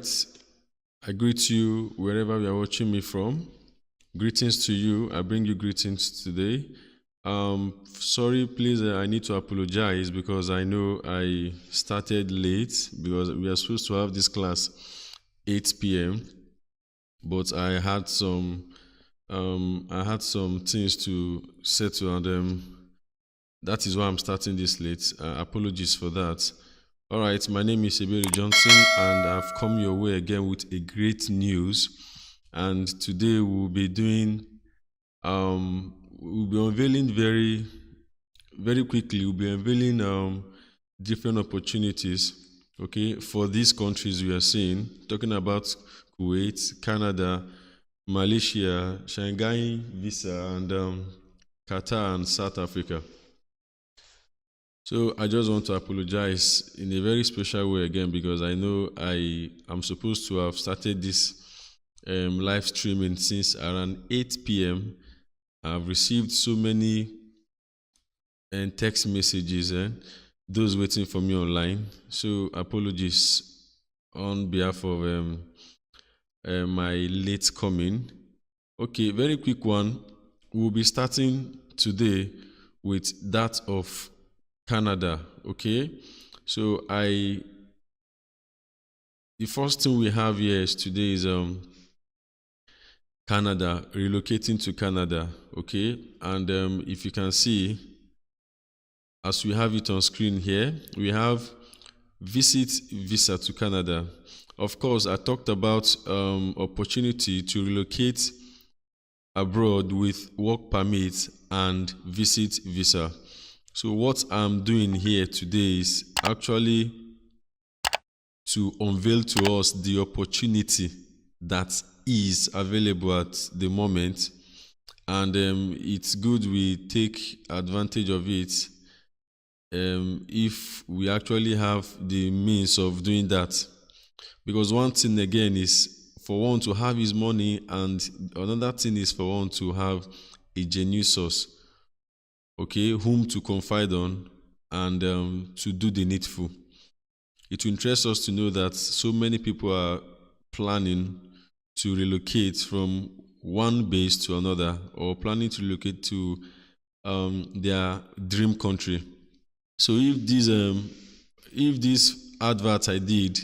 right, I greet you wherever you are watching me from. Greetings to you. I bring you greetings today. Sorry, please, I need to apologize because I know I started late because we are supposed to have this class 8 p.m. but I had some things to settle, and that is why I'm starting this late. Apologies for that. All right, my name is Ebere Johnson, and I've come your way again with a great news. And today we'll be doing, we'll be unveiling very quickly. We'll be unveiling different opportunities, okay, for these countries we are seeing. Talking about Kuwait, Canada, Malaysia, Shanghai visa, and Qatar and South Africa. So I just want to apologize in a very special way again because I know I am supposed to have started this live streaming since around 8 p.m. I've received so many text messages and those waiting for me online. So apologies on behalf of my late coming. Okay, very quick one. We'll be starting today with that of Canada. Okay, so the first thing we have here is today is Canada, relocating to Canada. Okay, and if you can see, as we have it on screen here, we have visit visa to Canada. Of course, I talked about opportunity to relocate abroad with work permit and visit visa. So what I'm doing here today is actually to unveil to us the opportunity that is available at the moment, and it's good we take advantage of it if we actually have the means of doing that. Because one thing again is for one to have his money, and another thing is for one to have a genuine source, okay, whom to confide on and to do the needful. It will interest us to know that so many people are planning to relocate from one base to another, or planning to relocate to their dream country. So if this advert I did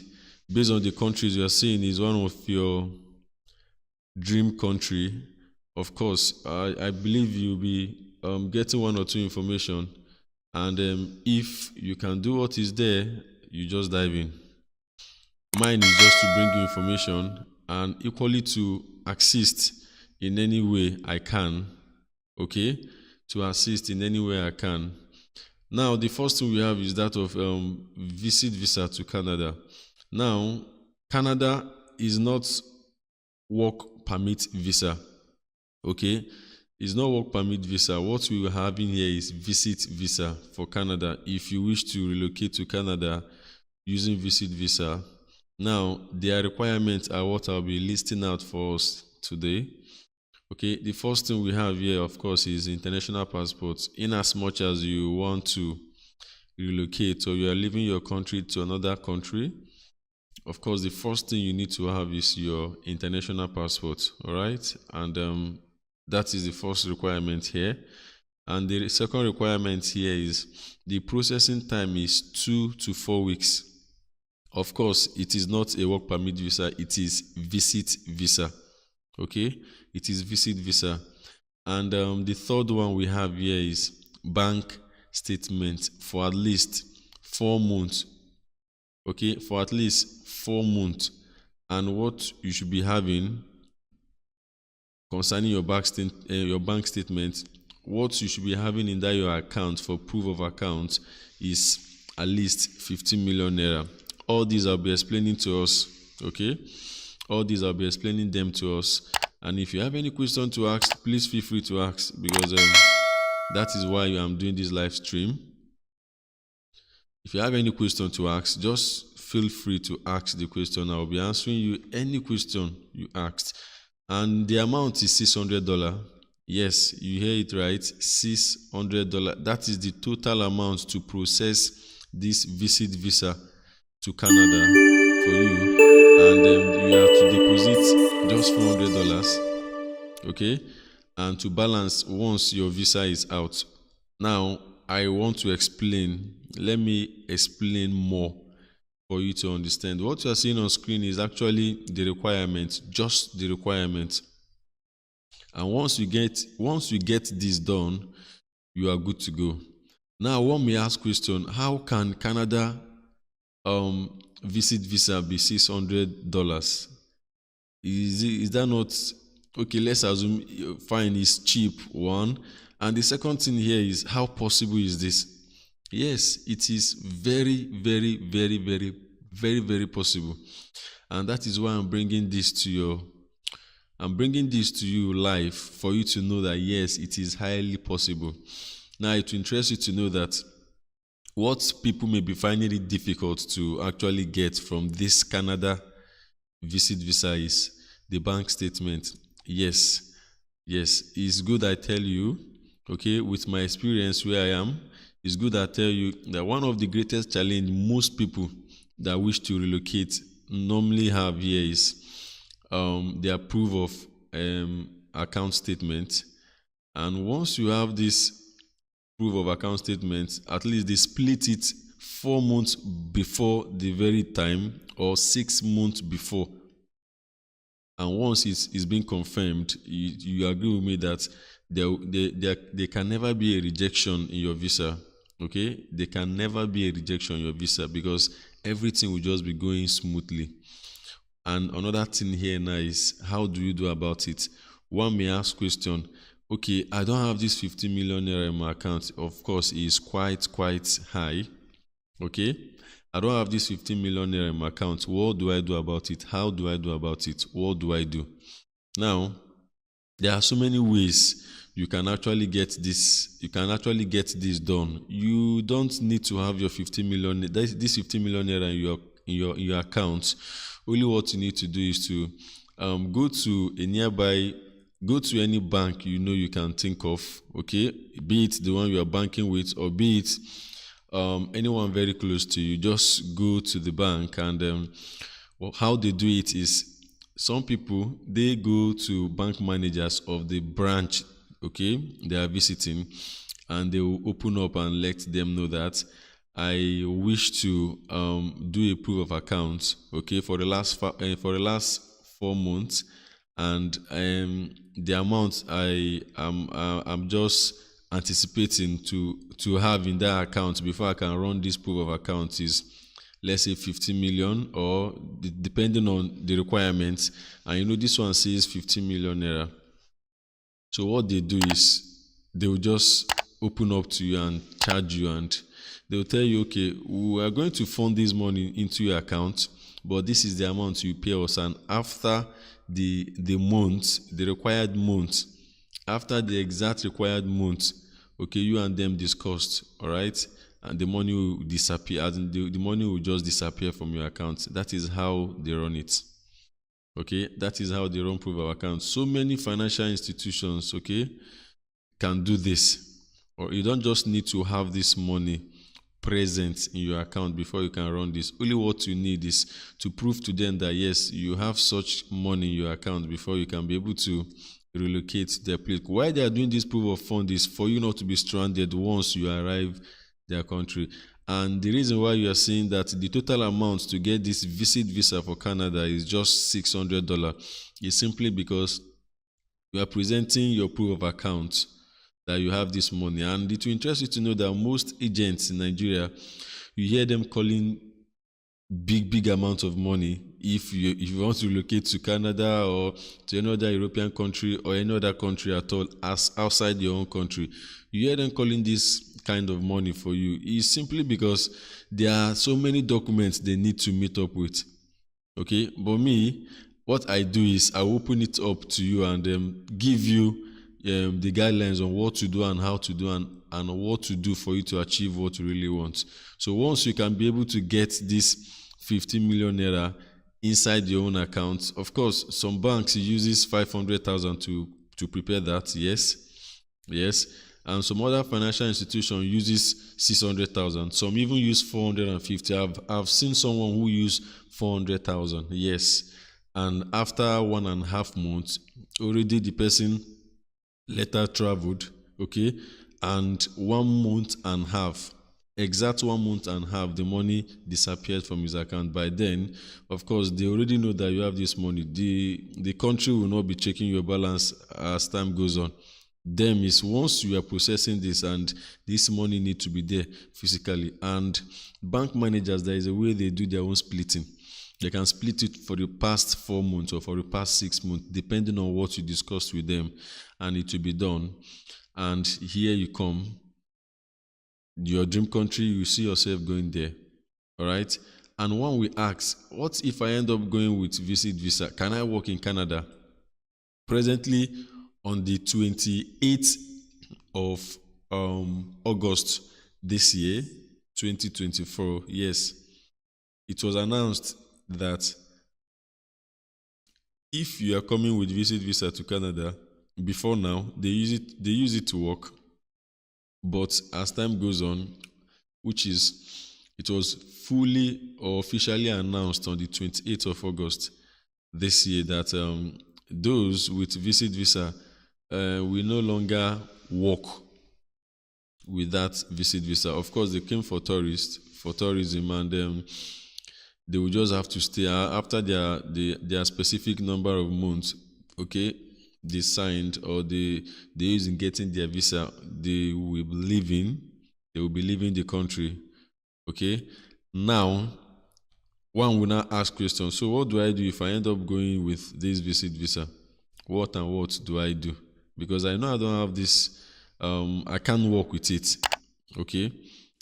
based on the countries you are seeing is one of your dream country, of course, I believe you'll be getting one or two information, and if you can do what is there, you just dive in. Mine is just to bring you information and equally to assist in any way I can, okay, to assist in any way I can. Now, the first thing we have is that of visit visa to Canada. Now, Canada is not work permit visa, okay? It's not work permit visa. What we are having here is visit visa for Canada. If you wish to relocate to Canada using visit visa, now their requirements are what I'll be listing out for us today. Okay, the first thing we have here, of course, is international passports. In as much as you want to relocate or you are leaving your country to another country, of course, the first thing you need to have is your international passport. All right, and that is the first requirement here. And the second requirement here is the processing time is 2 to 4 weeks. Of course, it is not a work permit visa, it is visit visa. Okay, it is visit visa. And the third one we have here is bank statement for at least 4 months. Okay, for at least 4 months. And what you should be having concerning your bank statement, what you should be having in that your account for proof of account is at least 15 million naira. All these I'll be explaining to us, okay? All these I'll be explaining them to us. And if you have any question to ask, please feel free to ask, because that is why I'm doing this live stream. If you have any question to ask, just feel free to ask the question. I'll be answering you any question you asked. And the amount is $600. Yes, you hear it right, $600. That is the total amount to process this visit visa to Canada for you. and you have to deposit just $400, okay, and to balance once your visa is out. Now I want to explain. Let me explain more for you to understand. What you are seeing on screen is actually the requirement, just the requirement. And once you get this done, you are good to go. Now one may ask question, how can Canada visit visa be $600? Is that not okay? Let's assume fine, is cheap, one. And the second thing here is, how possible is this? Yes, it is very, very, very, very, very, very possible. And that is why I'm bringing this to you live, for you to know that yes, it is highly possible. Now it will interest you to know that what people may be finding it difficult to actually get from this Canada visit visa is the bank statement. Yes, it's good I tell you, okay, with my experience where I am, it's good I tell you that one of the greatest challenge most people that wish to relocate normally have here is their proof of account statement. And once you have this proof of account statement, at least they split it 4 months before the very time, or 6 months before. And once it's been confirmed, you agree with me that there can never be a rejection in your visa. Okay, there can never be a rejection in your visa, because everything will just be going smoothly. And another thing here now is, how do you do about it? One may ask question, okay, I don't have this 50 million naira in my account. Of course, it is quite high. Okay, I don't have this 15 million naira in my account. What do I do about it? How do I do about it? What do I do? Now, there are so many ways you can actually get this. You can actually get this done. You don't need to have your 15 million. This 15 million naira in your account. Only what you need to do is to go to any bank you can think of, okay, be it the one you are banking with, or be it anyone very close to you. Just go to the bank, and how they do it is, some people, they go to bank managers of the branch, okay, they are visiting, and they will open up and let them know that I wish to do a proof of account, okay, for the last 4 months, and the amount I'm just anticipating to have in that account before I can run this proof of account is, let's say, 50 million, or depending on the requirements. And this one says 15 million naira. So what they do is, they will just open up to you and charge you, and they will tell you, okay, we are going to fund this money into your account, but this is the amount you pay us. And after the required month, after the exact required month, okay, you and them discussed, all right, and the money will disappear. As in the money will just disappear from your account. That is how they run it. Okay, that is how they run proof of account. So many financial institutions, okay, can do this. Or you don't just need to have this money present in your account before you can run this. Only what you need is to prove to them that yes, you have such money in your account before you can be able to relocate their place. Why they are doing this proof of fund is for you not to be stranded once you arrive their country. And the reason why you are seeing that the total amount to get this visit visa for Canada is just $600 is simply because you are presenting your proof of account that you have this money. And it will interest you to know that most agents in Nigeria, you hear them calling big amount of money if you want to relocate to Canada or to any other European country or any other country at all as outside your own country. You hear them calling this kind of money for you. It's simply because there are so many documents they need to meet up with. Okay, but me, what I do is I open it up to you and give you the guidelines on what to do and how to do and what to do for you to achieve what you really want. So once you can be able to get this 15 million naira inside your own account, of course, some banks uses 500,000 to prepare that. Yes, and some other financial institution uses 600,000. Some even use 450. I've seen someone who use 400,000. Yes, and after 1.5 months, already the person later traveled. Okay, and 1 month and a half, exact 1 month and a half, the money disappeared from his account. By then, of course, they already know that you have this money. The country will not be checking your balance as time goes on. Them is once you are processing this and this money need to be there physically. And bank managers, there is a way they do their own splitting. They can split it for the past 4 months or for the past 6 months, depending on what you discussed with them, and it will be done. And here you come, your dream country, you see yourself going there. All right. And one will ask, what if I end up going with visit visa? Can I work in Canada? Presently, on the 28th of August this year, 2024, yes, it was announced that if you are coming with visit visa to Canada, before now they use it to work, but as time goes on, it was fully or officially announced on the 28th of August this year that those with visit visa will no longer work with that visit visa. Of course, they came for tourism, and they will just have to stay after their specific number of months. Okay, they signed or they use in getting their visa. They will be leaving the country. Okay, now one will now ask questions. So what do I do if I end up going with this visit visa? What and what do I do? Because I know I don't have this. I can't work with it. Okay,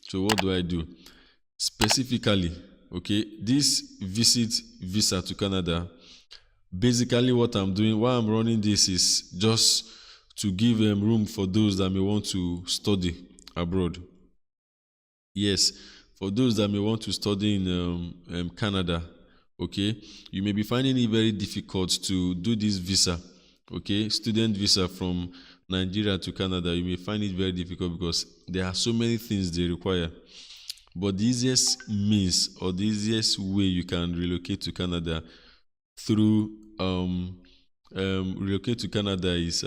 so what do I do? Specifically, okay, this visit visa to Canada, basically what I'm doing, why I'm running this is just to give room for those that may want to study abroad. Yes, for those that may want to study in Canada, okay, you may be finding it very difficult to do this visa, okay, student visa from Nigeria to Canada. You may find it very difficult because there are so many things they require. But the easiest means or the easiest way you can relocate to Canada through is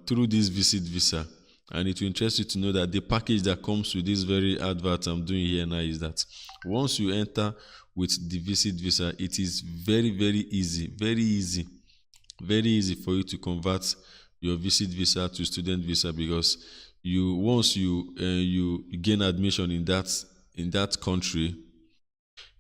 through this visit visa. And it will interest you to know that the package that comes with this very advert I'm doing here now is that once you enter with the visit visa, it is very, very easy for you to convert your visit visa to student visa, because once you gain admission in that country,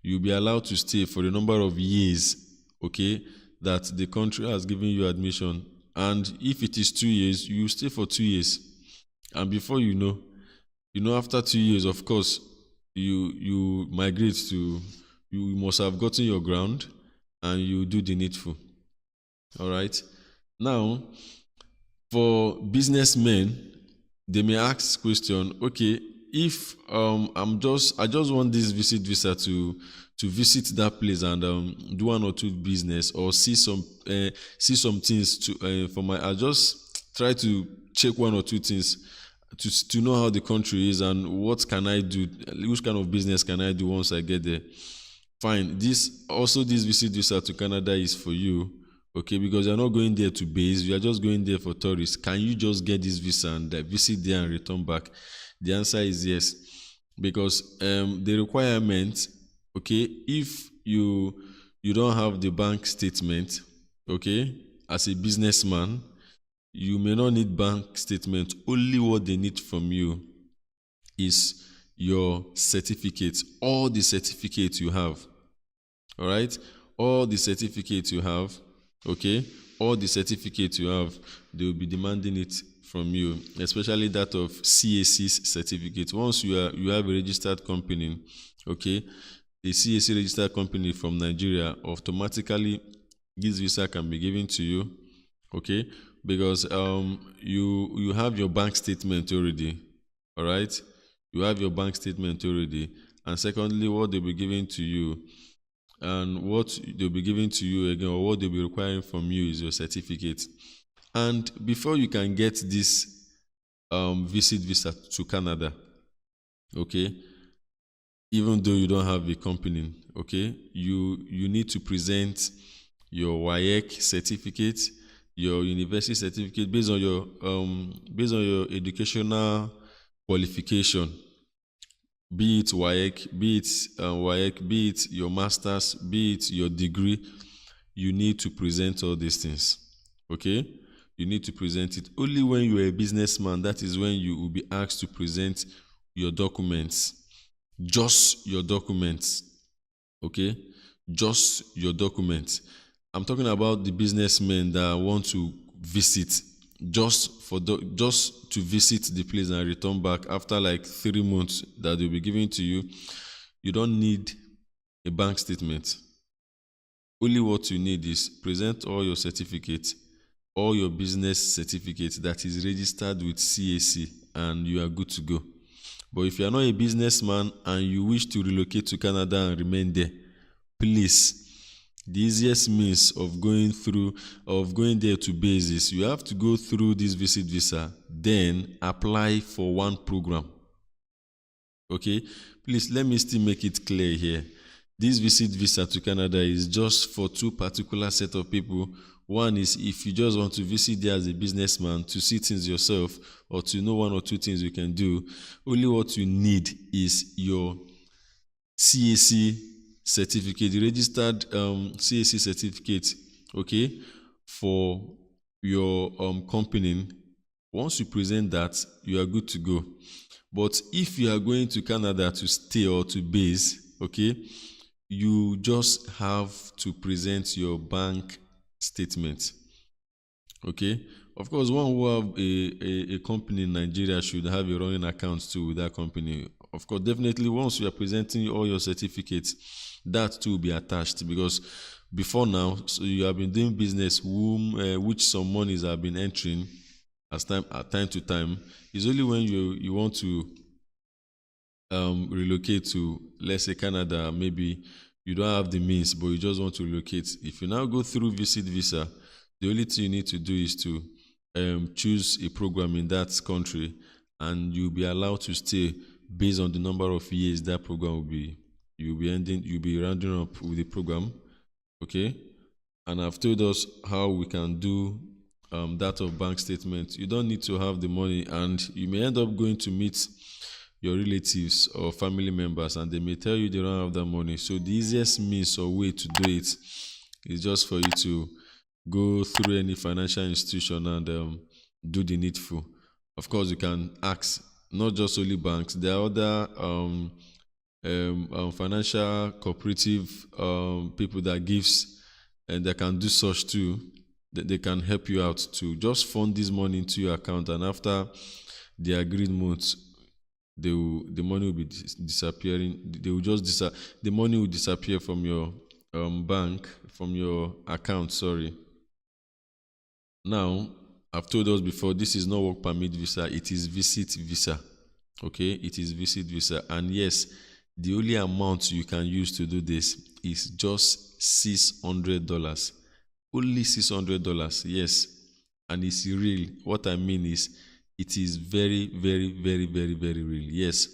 you'll be allowed to stay for the number of years, okay, that the country has given you admission. And if it is 2 years, you stay for 2 years. And before you know, after 2 years, of course, you migrate to, you must have gotten your ground and you do the needful. All right. Now, for businessmen, they may ask question, okay, if I just want this visit visa to visit that place and do 1 or 2 business, or see some things for my, I just try to check 1 or 2 things to know how the country is and what can I do, which kind of business can I do once I get there. Fine. This visit visa to Canada is for you, okay, because you're not going there to base, you are just going there for tourists. Can you just get this visa and visit there and return back? The answer is yes, because the requirement, okay, if you don't have the bank statement, okay, as a businessman, you may not need bank statement. Only what they need from you is your certificates, all the certificates you have. All right, all the certificates you have, okay, all the certificates you have, they will be demanding it from you, especially that of CAC's certificate. Once you have a registered company, okay, a CAC registered company from Nigeria, automatically this visa can be given to you, okay, because you have your bank statement already. All right, you have your bank statement already. And secondly, what they'll be giving to you, and what they'll be giving to you again, or what they'll be requiring from you, is your certificate. And before you can get this visit visa to Canada. Okay, even though you don't have a company, okay, you need to present your WAEC certificate, your university certificate based on your educational qualification, be it WAEC, be it your masters, be it your degree. You need to present all these things. Okay, you need to present it. Only when you are a businessman, that is when you will be asked to present your documents, just your documents. Okay, just your documents. I'm talking about the businessmen that want to visit, just to visit the place and return back after like 3 months that they'll be giving to you. You don't need a bank statement. Only what you need is present all your certificates, all your business certificates that is registered with CAC, and you are good to go. But if you are not a businessman and you wish to relocate to Canada and remain there, please, the easiest means of going there to base is you have to go through this visit visa, then apply for one program. Okay, please let me still make it clear here. This visit visa to Canada is just for two particular set of people. One is if you just want to visit there as a businessman to see things yourself or to know one or two things you can do. Only what you need is your CAC certificate, the registered CAC certificate, okay, for your company. Once you present that, you are good to go. But if you are going to Canada to stay or to base, okay, you just have to present your bank statement. Okay, of course, one who have a company in Nigeria should have a running account too with that company. Of course, definitely once you are presenting all your certificates, that too will be attached, because before now, so you have been doing business which some monies have been entering as time to time. It's only when you want to relocate to, let's say, Canada, maybe you don't have the means but you just want to relocate. If you now go through visit visa, the only thing you need to do is to choose a program in that country, and you'll be allowed to stay based on the number of years that program will be. You'll be rounding up with the program. Okay, and I've told us how we can do that of bank statement. You don't need to have the money, and you may end up going to meet your relatives or family members and they may tell you they don't have that money. So the easiest means or way to do it is just for you to go through any financial institution and do the needful. Of course, you can ask not just only banks, there are other financial cooperative people that gives and they can do such too. They can help you out to just fund this money into your account, and after the agreed months, the money will be disappearing. They will just the money will disappear from your bank, from your account. Sorry. Now, I've told us before, this is not work permit visa, it is visit visa. Okay, it is visit visa, and yes, the only amount you can use to do this is just $600. Only $600. Yes, and it's real. What I mean is, it is very, very, very, very, very real. Yes,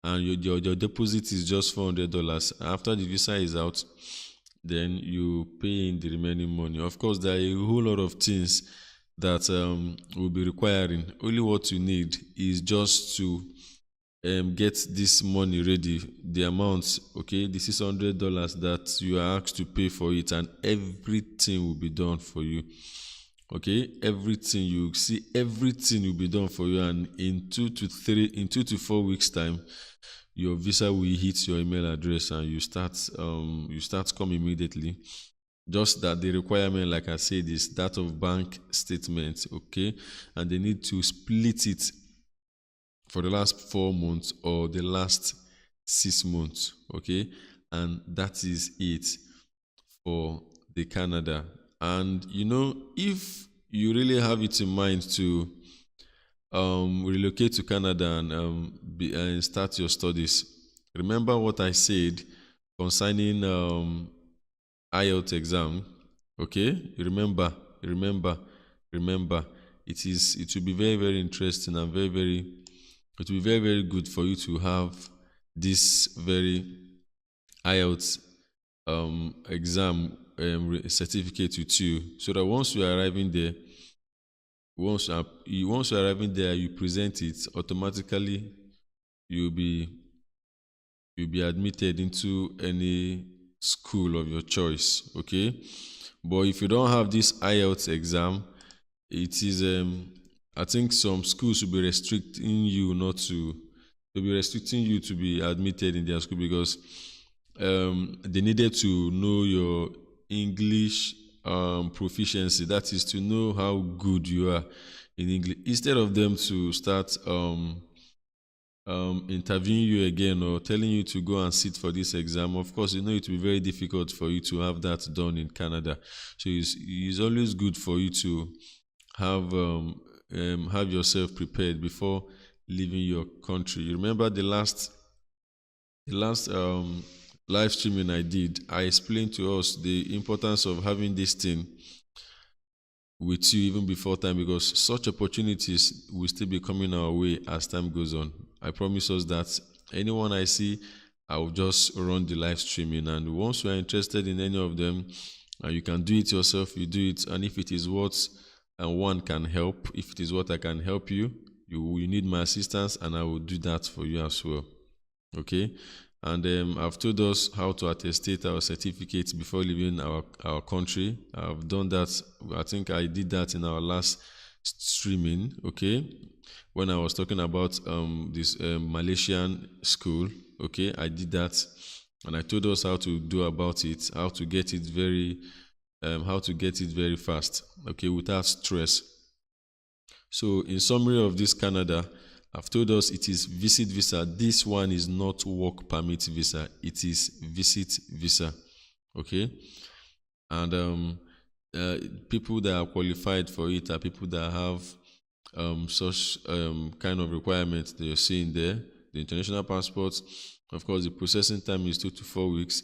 and your deposit is just $400. After the visa is out, then you pay in the remaining money. Of course, there are a whole lot of things that will be requiring. Only what you need is just to get this money ready, the amount, okay, the $600 that you are asked to pay for it, and everything will be done for you. Okay, everything will be done for you, and in 2 to 4 weeks time, your visa will hit your email address and you start come immediately. Just that the requirement, like I said, is that of bank statement. Okay, and they need to split it for the last 4 months or the last 6 months. Okay, and that is it for the Canada. And if you really have it in mind to relocate to Canada and start your studies, remember what I said concerning IELTS exam. Okay, remember. it will be very, very interesting and it will be very, very good for you to have this very IELTS exam certificate with you, so that once you are arriving there, once you're arriving there, you present it automatically. You'll be admitted into any school of your choice. Okay, but if you don't have this IELTS exam, it is I think some schools will be restricting you not to they'll be restricting you to be admitted in their school, because they needed to know your English proficiency, that is to know how good you are in English, instead of them to start interviewing you again or telling you to go and sit for this exam. Of course, it will be very difficult for you to have that done in Canada. So it's always good for you to have yourself prepared before leaving your country. You remember the last live streaming I did, I explained to us the importance of having this thing with you even before time, because such opportunities will still be coming our way as time goes on. I promise us that anyone I see, I will just run the live streaming, and once you are interested in any of them, you can do it yourself, you do it. And if it is what one can help, if it is what I can help you, you need my assistance, and I will do that for you as well. Okay, and I've told us how to attestate our certificates before leaving our country. I've done that. I think I did that in our last streaming, okay, when I was talking about this Malaysian school. Okay, I did that, and I told us how to do about it, how to get it very fast, okay, without stress. So in summary of this Canada, I've told us it is visit visa. This one is not work permit visa. It is visit visa. Okay, and people that are qualified for it are people that have such kind of requirements that you're seeing there. The international passport, of course, the processing time is 2 to 4 weeks,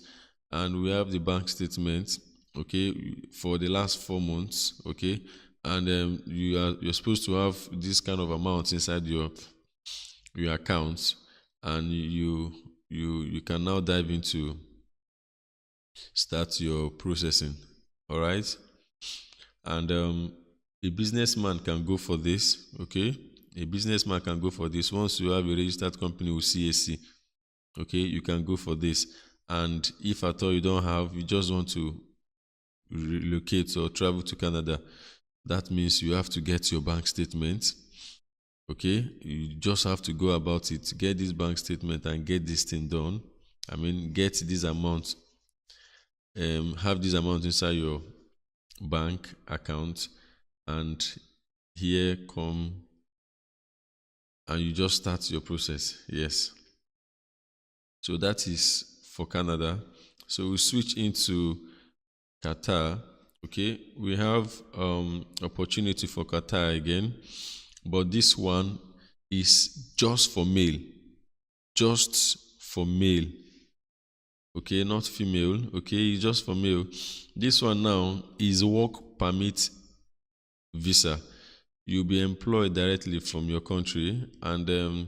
and we have the bank statement, okay, for the last 4 months, okay, and you're supposed to have this kind of amount inside your account, and you can now dive into start your processing. All right, and a businessman can go for this. Okay, a businessman can go for this. Once you have a registered company with CAC, okay, you can go for this. And if at all you just want to relocate or travel to Canada, that means you have to get your bank statement. Okay, you just have to go about it, get this bank statement and get this thing done. I mean, get this amount, have this amount inside your bank account, and here come, and you just start your process. Yes, so that is for Canada. So we switch into Qatar. Okay, we have opportunity for Qatar again, but this one is just for male, okay, not female. Okay, it's just for male. This one now is work permit visa. You'll be employed directly from your country, and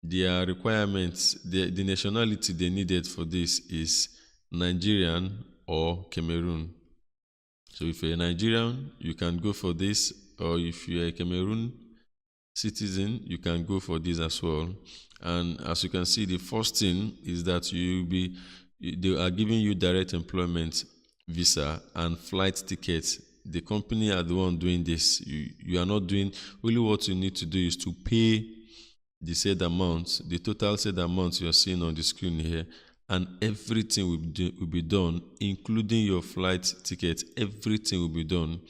their requirements, the nationality they needed for this is Nigerian or Cameroon. So if you're a Nigerian, you can go for this, or if you're a Cameroon citizen, you can go for this as well. And as you can see, the first thing is that they are giving you direct employment visa and flight tickets. The company are the one doing this. You are not doing. Only what you need to do is to pay the said amount, the total said amount you are seeing on the screen here, and everything will be done, including your flight ticket. Everything will be done,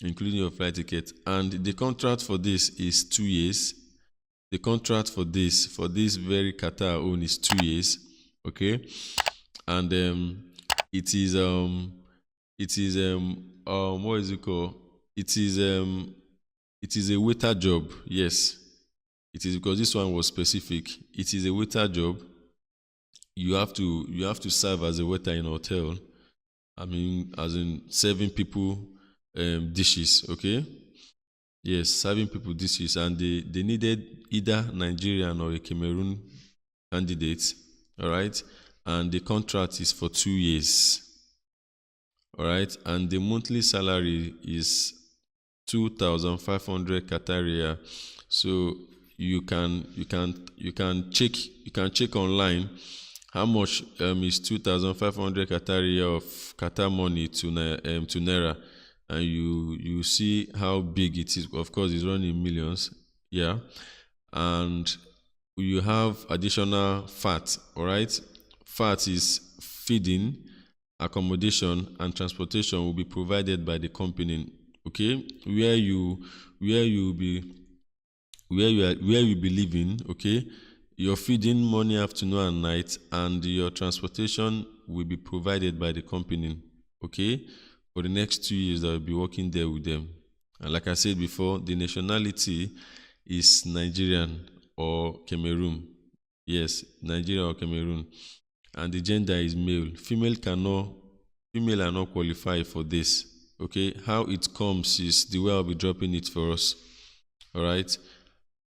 including your flight ticket. And the contract for this is 2 years. The contract for this very Qatar own is 2 years. Okay, and it is what is it called? It is a waiter job. Yes, it is, because this one was specific. It is a waiter job. You have to serve as a waiter in a hotel. I mean, as in serving people dishes. Okay, Yes, serving people this is, and they needed either Nigerian or a Cameroon candidate. All right, and the contract is for 2 years. All right, and the monthly salary is 2,500 Qataria. So you can check online how much is 2,500 Qataria of Qatar money to naira, and you see how big it is. Of course, it's running in millions. Yeah, and you have additional fat. All right, fat is feeding, accommodation, and transportation will be provided by the company. Okay, where you be where you be living. Okay, your feeding morning, afternoon, and night, and your transportation will be provided by the company. Okay, for the next 2 years that will be working there with them. And like I said before, the nationality is Nigerian or Cameroon. Yes, Nigeria or Cameroon, and the gender is male. Female are not qualified for this. Okay, how it comes is the way I'll be dropping it for us. All right,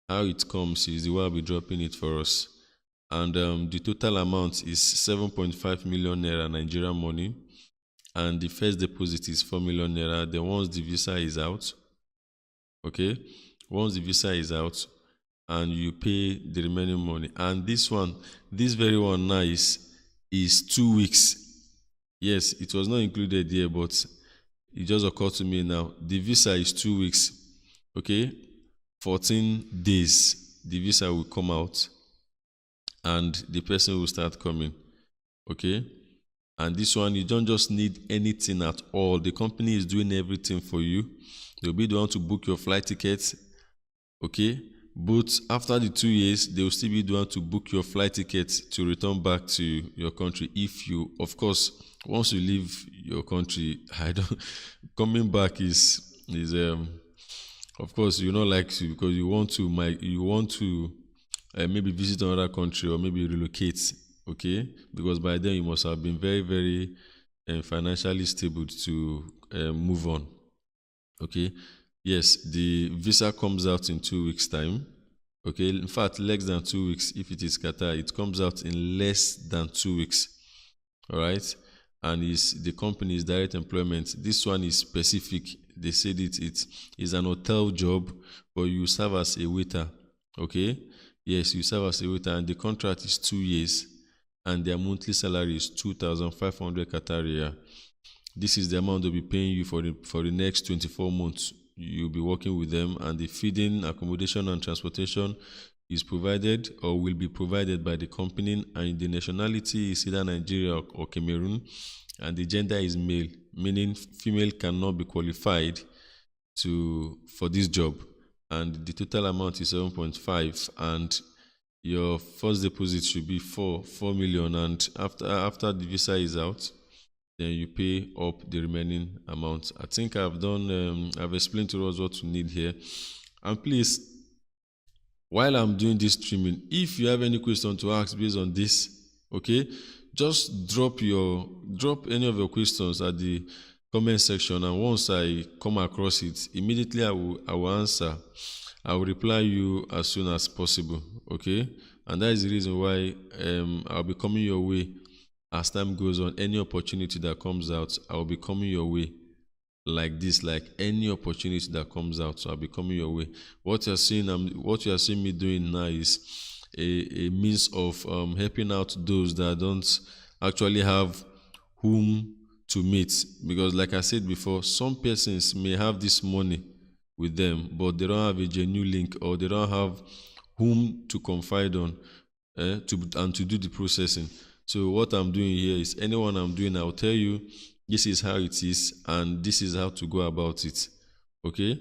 how it comes is the way I'll be dropping it for us, and the total amount is 7.5 million naira Nigerian money, and the first deposit is 4 million naira. Then once the visa is out, okay, once the visa is out, and you pay the remaining money. And this very one now is 2 weeks. Yes, it was not included here, but it just occurred to me now. The visa is 2 weeks. Okay, 14 days the visa will come out, and the person will start coming. Okay, and this one, you don't just need anything at all. The company is doing everything for you. They'll be the one to book your flight tickets. Okay, but after the 2 years, they will still be the one to book your flight tickets to return back to your country. If you, of course, once you leave your country, I don't coming back is of course you not like to, because you want to maybe visit another country or maybe relocate. Okay, because by then you must have been very, very financially stable to move on. Okay, yes, the visa comes out in 2 weeks time. Okay, in fact, less than 2 weeks. If it is Qatar, it comes out in less than 2 weeks. All right, and is the company is direct employment. This one is specific. They said it is an hotel job, but you serve as a waiter. Okay, yes, you serve as a waiter, and the contract is 2 years, and their monthly salary is 2,500 Qataria. This is the amount they'll be paying you for the next 24 months. You'll be working with them, and the feeding, accommodation, and transportation is provided or will be provided by the company, and the nationality is either Nigeria or Cameroon, and the gender is male, meaning female cannot be qualified for this job. And the total amount is 7.5, and your first deposit should be 4 million, and after the visa is out, then you pay up the remaining amount. I think I've explained to us what you need here. And please, while I'm doing this streaming, if you have any question to ask based on this, okay, just drop any of your questions at the comment section, and once I come across it, immediately I will answer. I will reply you as soon as possible. Okay, and that is the reason why I'll be coming your way as time goes on. Any opportunity that comes out, I will be coming your way like this. Like any opportunity that comes out, so I'll be coming your way. What you are seeing me doing now is a means of helping out those that don't actually have whom to meet. Because like I said before, some persons may have this money with them, but they don't have a genuine link, or they don't have whom to confide on to do the processing. So what I'm doing here is, anyone I'm doing, I'll tell you this is how it is, and this is how to go about it. Okay,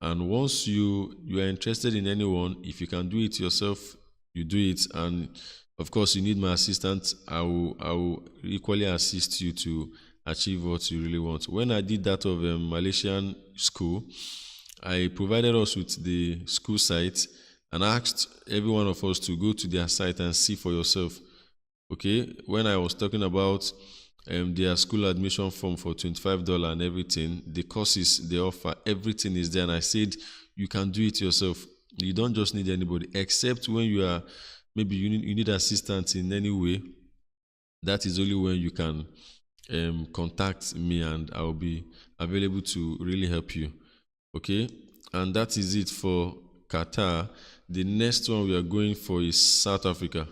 and once you are interested in anyone, if you can do it yourself, you do it. And of course, you need my assistance. I will equally assist you to achieve what you really want. When I did that of a Malaysian school, I provided us with the school site and asked every one of us to go to their site and see for yourself. Okay, when I was talking about their school admission form for $25 and everything. The courses they offer, everything is there. And I said you can do it yourself. You don't just need anybody, except when you are maybe you need assistance in any way. That is only when you can contact me, and I'll be available to really help you. Okay, and that is it for Qatar. The next one we are going for is South Africa.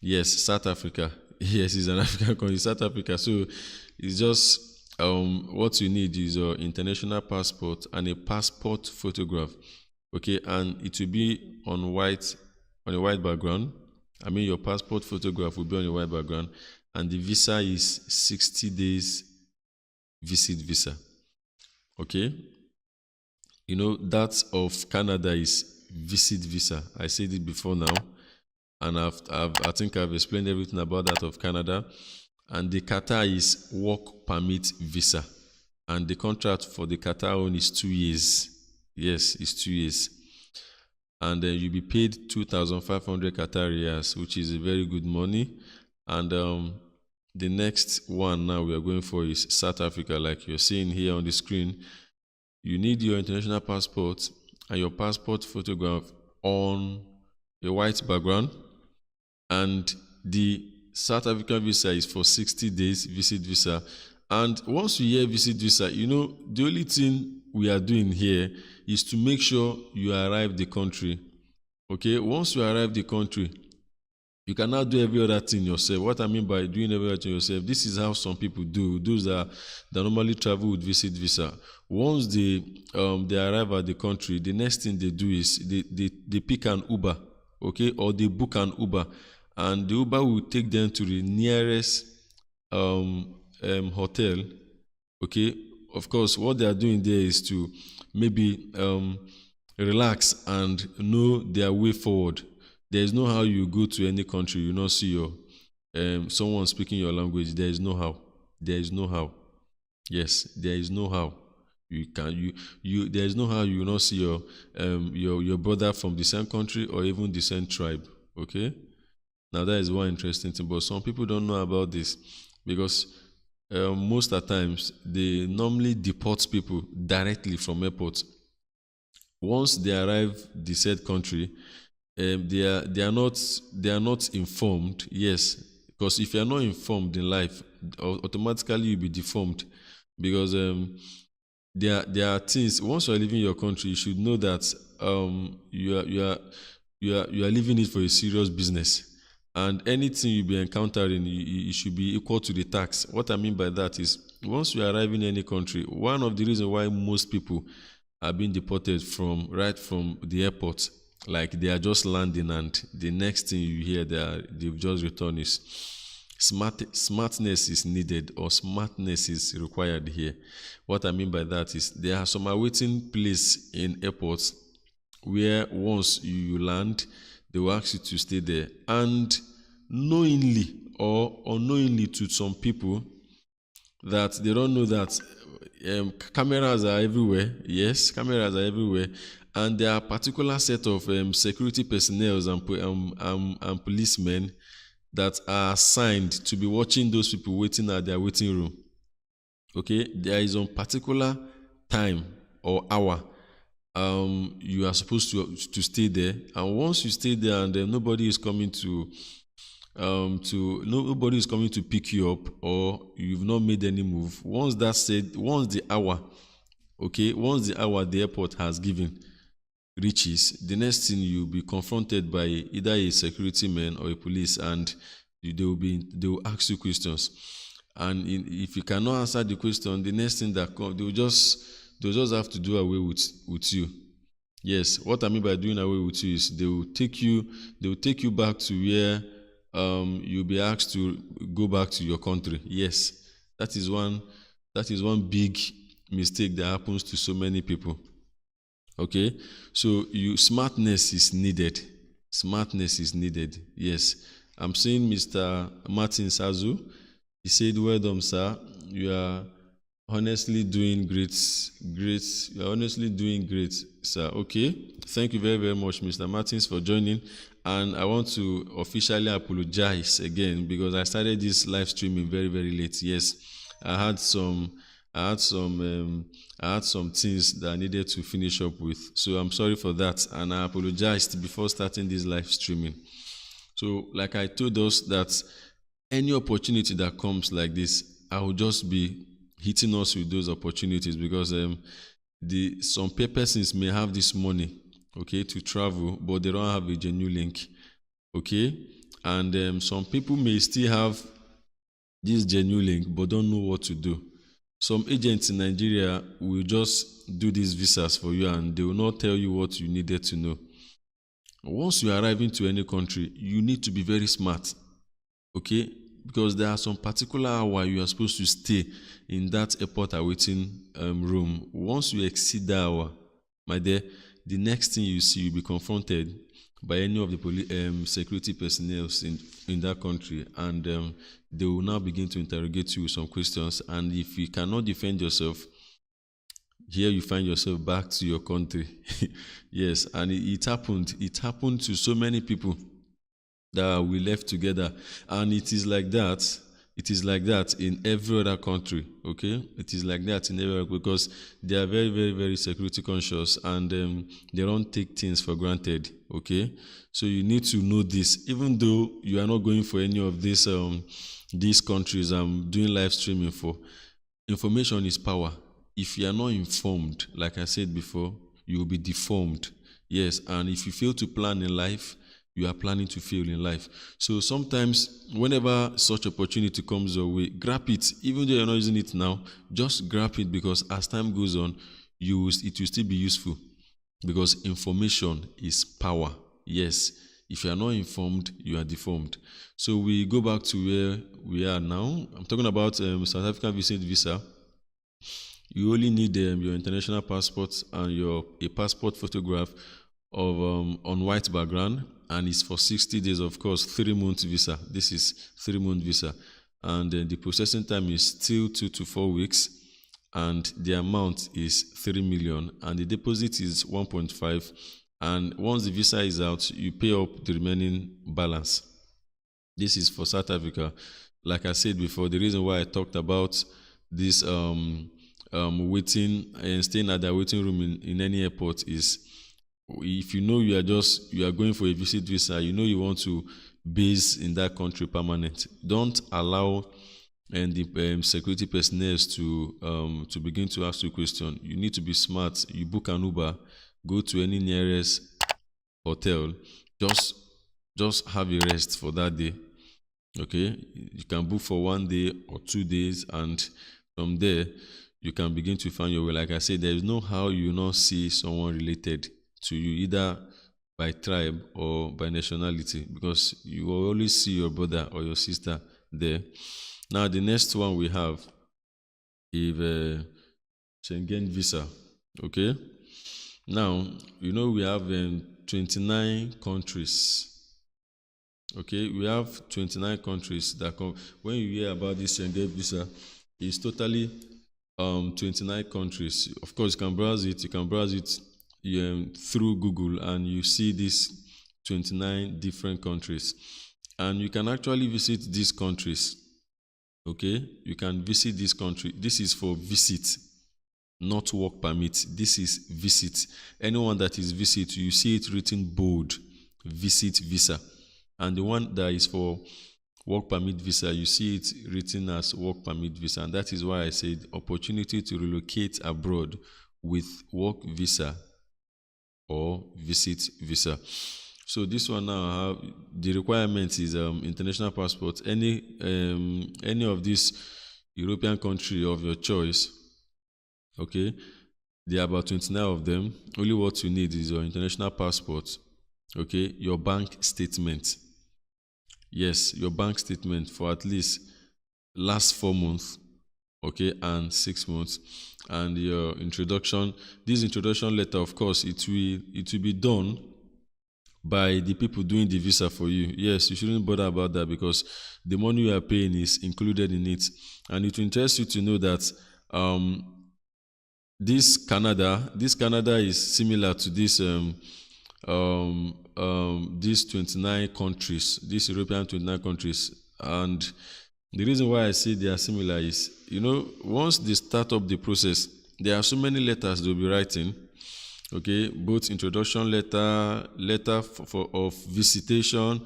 Yes, South Africa. Yes, it's an African country, South Africa. So it's just what you need is your international passport and a passport photograph. Okay, and it will be on a white background. I mean, your passport photograph will be on a white background, and the visa is 60 days visit visa. Okay, you know that of Canada is visit visa. I said it before now, and I think I've explained everything about that of Canada. And the Qatar is work permit visa, and the contract for the Qatar one is 2 years. Yes, it's 2 years, and then you'll be paid 2,500 Qatar riyals, which is a very good money. And the next one now we are going for is South Africa, like you're seeing here on the screen. You need your international passport and your passport photograph on a white background, and the South African visa is for 60 days visit visa. And once you hear visit visa, you know the only thing we are doing here is to make sure you arrive the country. Okay, once you arrive the country, you cannot do every other thing yourself. What I mean by doing every other thing yourself, this is how some people do. Those that normally travel with visit visa. Once they arrive at the country, the next thing they do is they pick an Uber, okay, or they book an Uber, and the Uber will take them to the nearest hotel. Okay, of course, what they are doing there is to maybe relax and know their way forward. There is no how you go to any country you not see your someone speaking your language. There is no how. There is no how. Yes, there is no how. You can you there is no how you not see your brother from the same country or even the same tribe. Okay, now that is one interesting thing. But some people don't know about this because most of the times they normally deport people directly from airports. Once they arrive the said country, they are not informed. Yes, because if you are not informed in life, automatically you'll be deformed. Because there are things. Once you are leaving your country, you should know that you are leaving it for a serious business, and anything you'll be encountering, you should be equal to the tax. What I mean by that is, once you arrive in any country, one of the reasons why most people are being deported right from the airport, like they are just landing, and the next thing you hear they've just returned is smartness is needed, or smartness is required here. What I mean by that is, there are some awaiting place in airports where once you land, they will ask you to stay there, and knowingly or unknowingly to some people, that they don't know that cameras are everywhere. Yes, cameras are everywhere, and there are particular set of security personnel and policemen that are assigned to be watching those people waiting at their waiting room. Okay, there is a particular time or hour you are supposed to stay there, and once you stay there and nobody is coming to nobody is coming to pick you up, or you've not made any move, once the hour the airport has given reaches, the next thing you'll be confronted by either a security man or a police, and they will ask you questions, and if you cannot answer the question, the next thing that comes, they'll just have to do away with you. Yes, what I mean by doing away with you is they will take you back to where you'll be asked to go back to your country. Yes, that is one big mistake that happens to so many people. Okay, so smartness is needed. Smartness is needed. Yes, I'm seeing Mr. Martin Sazu. He said, "Well done, sir. You are honestly doing great. You are honestly doing great, sir." Okay, thank you very, very much, Mr. Martins, for joining. And I want to officially apologize again because I started this live streaming very, very late. Yes, I had some, I had some, I had some things that I needed to finish up with. So I'm sorry for that, and I apologized before starting this live streaming. So, like I told us that any opportunity that comes like this, I will just be hitting us with those opportunities because some persons may have this money, okay, to travel, but they don't have a genuine link, okay, and some people may still have this genuine link but don't know what to do. Some agents in Nigeria will just do these visas for you and they will not tell you what you needed to know. Once you arrive into any country, you need to be very smart, okay, because there are some particular hour you are supposed to stay in that airport awaiting room. Once you exceed that hour, my dear, the next thing you see, you'll be confronted by any of the security personnel in that country, and they will now begin to interrogate you with some questions. And if you cannot defend yourself, here you find yourself back to your country. Yes, and it happened. It happened to so many people that we left together, and it is like that. It is like that in every other country. Okay, it is like that in every other, because they are very, very, very security conscious, and they don't take things for granted. Okay, so you need to know this, even though you are not going for any of these countries I'm doing live streaming for. Information is power. If you are not informed, like I said before, you will be deformed. Yes, and if you fail to plan in life, you are planning to fail in life. So sometimes, whenever such opportunity comes your way, grab it. Even though you're not using it now, just grab it, because as time goes on, it will still be useful. Because information is power. Yes, if you are not informed, you are deformed. So we go back to where we are now. I'm talking about South African visa. You only need your international passport and a passport photograph of on white background, and it's for 60 days, of course. 3-month visa. This is 3-month visa, and the processing time is still 2 to 4 weeks, and the amount is 3 million, and the deposit is 1.5. And once the visa is out, you pay up the remaining balance. This is for South Africa. Like I said before, the reason why I talked about this waiting and staying at the waiting room in any airport is, if you know you are going for a visit visa, you know you want to base in that country permanent, don't allow the security personnel to begin to ask you questions. You need to be smart. You book an Uber, go to any nearest hotel, just have a rest for that day. Okay, you can book for 1 day or 2 days, and from there you can begin to find your way. Like I said, there is no how you not see someone related to you, either by tribe or by nationality, because you will always see your brother or your sister there. Now the next one we have is Schengen visa. Okay, now we have 29 countries. Okay, we have 29 countries that come. When you hear about this Schengen visa, it's totally 29 countries. Of course, you can browse it. Through Google, and you see these 29 different countries, and you can actually visit these countries. Okay, you can visit this country. This is for visit, not work permit. This is visit. Anyone that is visit, you see it written bold, visit visa. And the one that is for work permit visa, you see it written as work permit visa. And that is why I said opportunity to relocate abroad with work visa or visit visa. So this one now, the requirement is international passport. Any of these European country of your choice. Okay, there are about 29 of them. Only what you need is your international passport. Okay, your bank statement. Yes, your bank statement for at least last 4 months, okay, and 6 months, and your introduction. This introduction letter, of course, it will be done by the people doing the visa for you. Yes, you shouldn't bother about that, because the money you are paying is included in it. And it will interest you to know that this Canada is similar to this these 29 countries, these European 29 countries. And the reason why I say they are similar is, once they start up the process, there are so many letters they'll be writing. Okay, both introduction letter of visitation,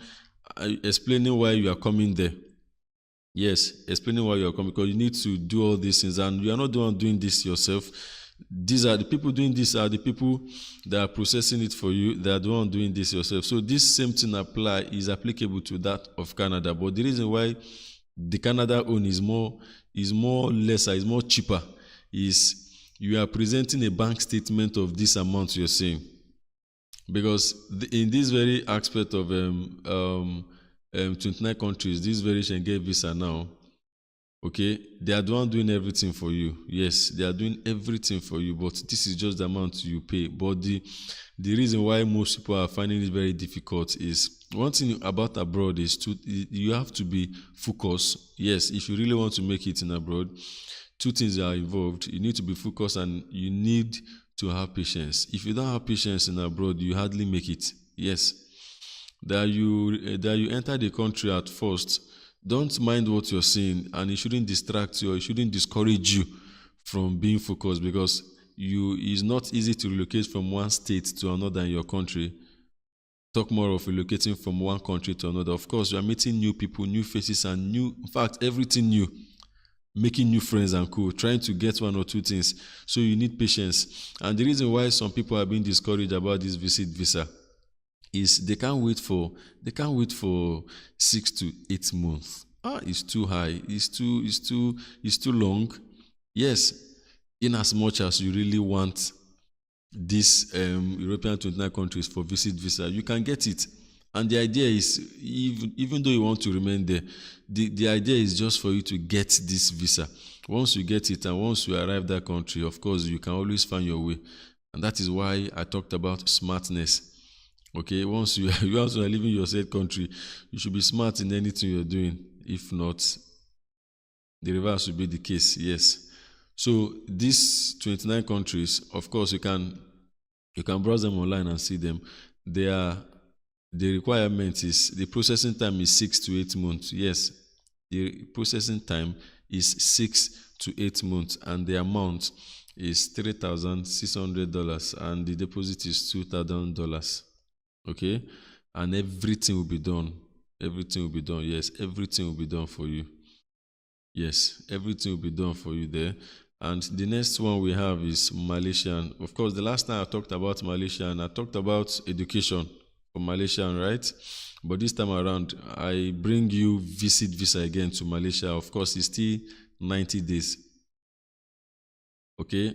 explaining why you are coming there. Yes, explaining why you are coming, because you need to do all these things, and you are not the one doing this yourself. These are the people doing this, are the people that are processing it for you. They are the one doing this yourself. So this same thing is applicable to that of Canada. But the reason why the Canada own is more lesser, is more cheaper, is you are presenting a bank statement of this amount you're saying. Because in this very aspect of 29 countries, this very Schengen visa now, okay, they are the one doing everything for you. Yes, they are doing everything for you, but this is just the amount you pay. But the reason why most people are finding it very difficult is, one thing about abroad is you have to be focused. Yes, if you really want to make it in abroad, two things are involved. You need to be focused, and you need to have patience. If you don't have patience in abroad, you hardly make it. Yes, that you enter the country at first, don't mind what you're seeing, and it shouldn't distract you, or it shouldn't discourage you from being focused, because it's not easy to relocate from one state to another in your country. Talk more of relocating from one country to another. Of course, you are meeting new people, new faces, and in fact, everything new, making new friends and trying to get one or two things. So you need patience. And the reason why some people are being discouraged about this visa is they can't wait for 6 to 8 months. It's too high. It's too long. Yes, in as much as you really want these European 29 countries for visit visa, you can get it. And the idea is, even though you want to remain there, the idea is just for you to get this visa. Once you get it, and once you arrive that country, of course, you can always find your way. And that is why I talked about smartness. Okay, once you also are leaving your said country, you should be smart in anything you're doing. If not, the reverse will be the case. Yes. So these 29 countries, of course, you can browse them online and see them. The requirement is, the processing time is 6 to 8 months. Yes, the processing time is 6 to 8 months, and the amount is $3,600, and the deposit is $2,000. Okay, and everything will be done. Everything will be done. Yes, everything will be done for you. Yes, everything will be done for you there. And the next one we have is Malaysian. Of course, the last time I talked about Malaysian, I talked about education for Malaysian, right? But this time around, I bring you visit visa again to Malaysia. Of course, it's still 90 days. Okay,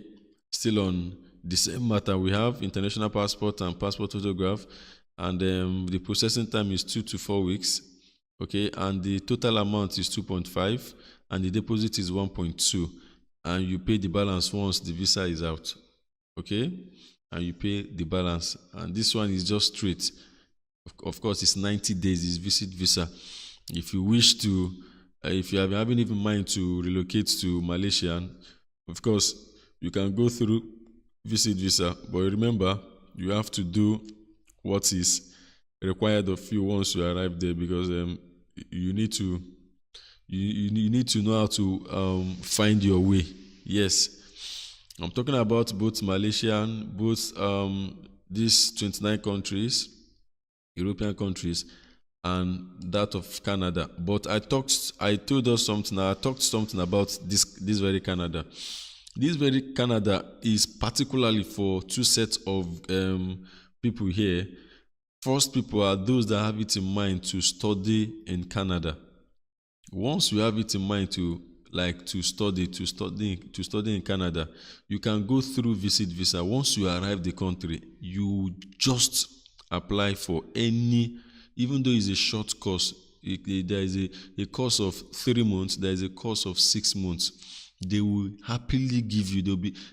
still on the same matter. We have international passport and passport photograph, and the processing time is 2 to 4 weeks. Okay, and the total amount is 2.5, and the deposit is 1.2, and you pay the balance once the visa is out. Okay, and you pay the balance, and this one is just straight. Of course, it's 90 days. It's visit visa. If you wish to, if you have having even mind to relocate to Malaysia, of course, you can go through visit visa, but remember, you have to do what is required of you once you arrive there, because you need to know how to find your way. Yes, I'm talking about both Malaysian, both these 29 countries, European countries, and that of Canada. But I talked something about this very Canada. This very Canada is particularly for two sets of people here. First, people are those that have it in mind to study in Canada. Once you have it in mind to study in Canada, you can go through visit visa. Once you arrive the country, you just apply for any, even though it's a short course. There is a course of 3 months. There is a course of 6 months. They will happily give you.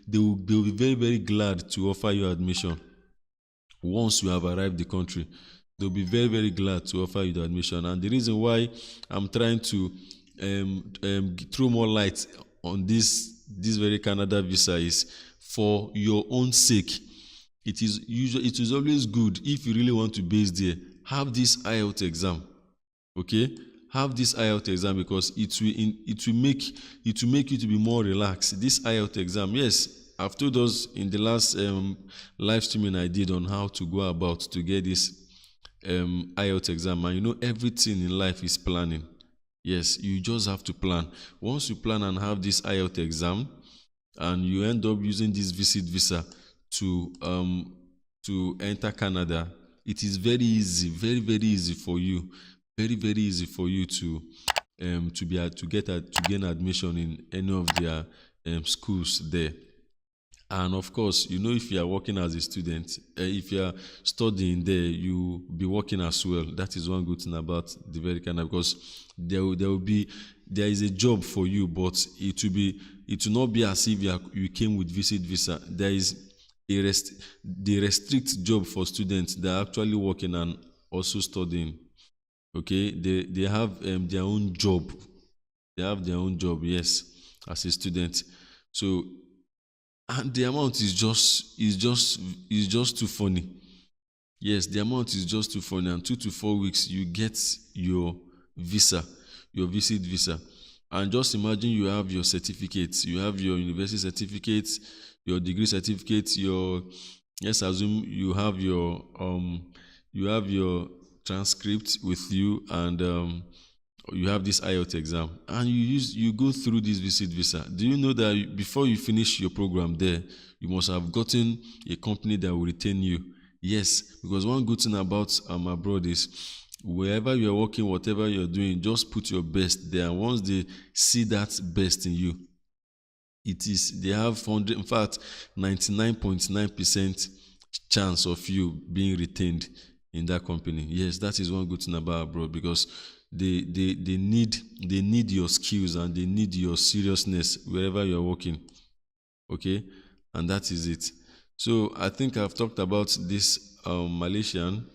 They will be very, very glad to offer you admission. Once you have arrived the country, they'll be very, very glad to offer you the admission. And the reason why I'm trying to throw more light on this very Canada visa is for your own sake. it is always good if you really want to base there. Have this IELTS exam, okay? Have this IELTS exam because it will make you to be more relaxed. This IELTS exam, yes, I've told us in the last live streaming I did on how to go about to get this IELTS exam, and everything in life is planning. Yes, you just have to plan. Once you plan and have this IELTS exam, and you end up using this visit visa to enter Canada, it is very easy, very very easy for you, very very easy for you to gain admission in any of their schools there. And of course, if you are working as a student, if you are studying there, you be working as well. That is one good thing about the very Canada, because there is a job for you, but it will not be as if you came with visit visa. There is the restrict job for students that are actually working and also studying. Okay, they have their own job. They have their own job, yes, as a student. So, and the amount is just too funny. Yes, the amount is just too funny. And 2 to 4 weeks, you get your visa, your visit visa. And just imagine you have your certificates, you have your university certificates, your degree certificates, let's assume you have your transcript with you, and you have this IELTS exam, and you go through this visit visa. Do you know that before you finish your program there, you must have gotten a company that will retain you? Yes, because one good thing about abroad is wherever you are working, whatever you're doing, just put your best there. And once they see that best in you, they have 100, in fact 99.9% chance of you being retained in that company. Yes, that is one good thing about abroad, because they need your skills and they need your seriousness wherever you're working. Okay, and that is it. So I think I've talked about this Malaysian.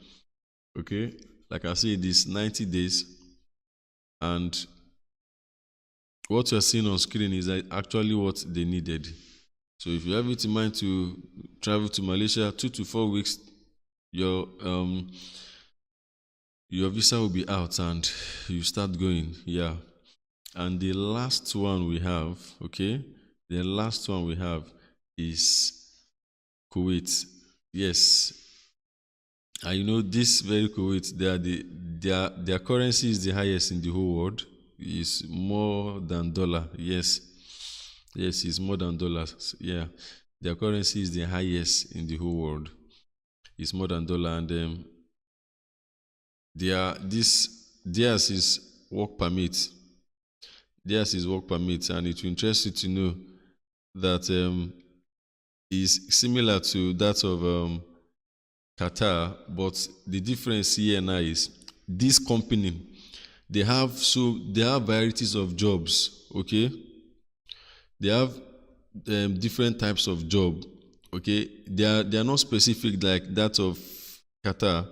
Okay, like I said, this 90 days, and what you're seeing on screen is actually what they needed. So if you have it in mind to travel to Malaysia, 2 to 4 weeks, your visa will be out and you start going. Yeah. And the last one we have, okay, the last one we have is Kuwait. Yes. And this very Kuwait, their currency is the highest in the whole world. It's more than dollar. Yes, it's more than dollars. Yeah, their currency is the highest in the whole world. It's more than dollar, and theirs is work permit. Theirs is work permit, and it will interest you to know that is similar to that of Qatar, but the difference here now is this company, they have varieties of jobs. Okay, they have different types of job. Okay, they are not specific like that of Qatar.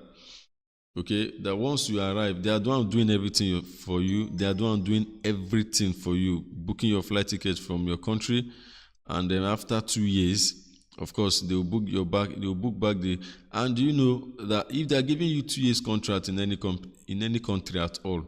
Okay, that once you arrive, they are the one doing everything for you. They are the one doing everything for you, booking your flight ticket from your country, and then after 2 years, of course, they will book your back. They will book back the. And do you know that if they are giving you 2 years contract in any country at all,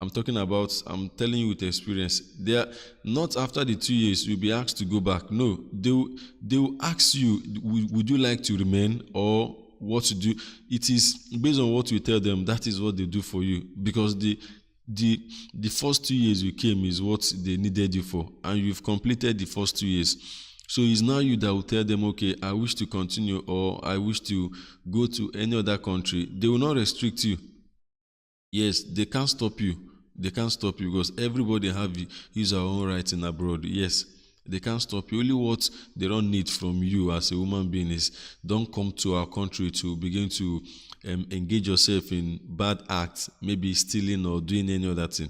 I'm telling you with experience. They are not after the 2 years you'll be asked to go back. No, they will ask you, would you like to remain or what to do? It is based on what you tell them. That is what they do for you, because the first 2 years you came is what they needed you for, and you've completed the first 2 years. So it's now you that will tell them, okay, I wish to continue or I wish to go to any other country. They will not restrict you. Yes, they can't stop you. They can't stop you because everybody have his or her own rights in abroad. Yes, they can't stop you. Only what they don't need from you as a human being is don't come to our country to begin to engage yourself in bad acts, maybe stealing or doing any other thing.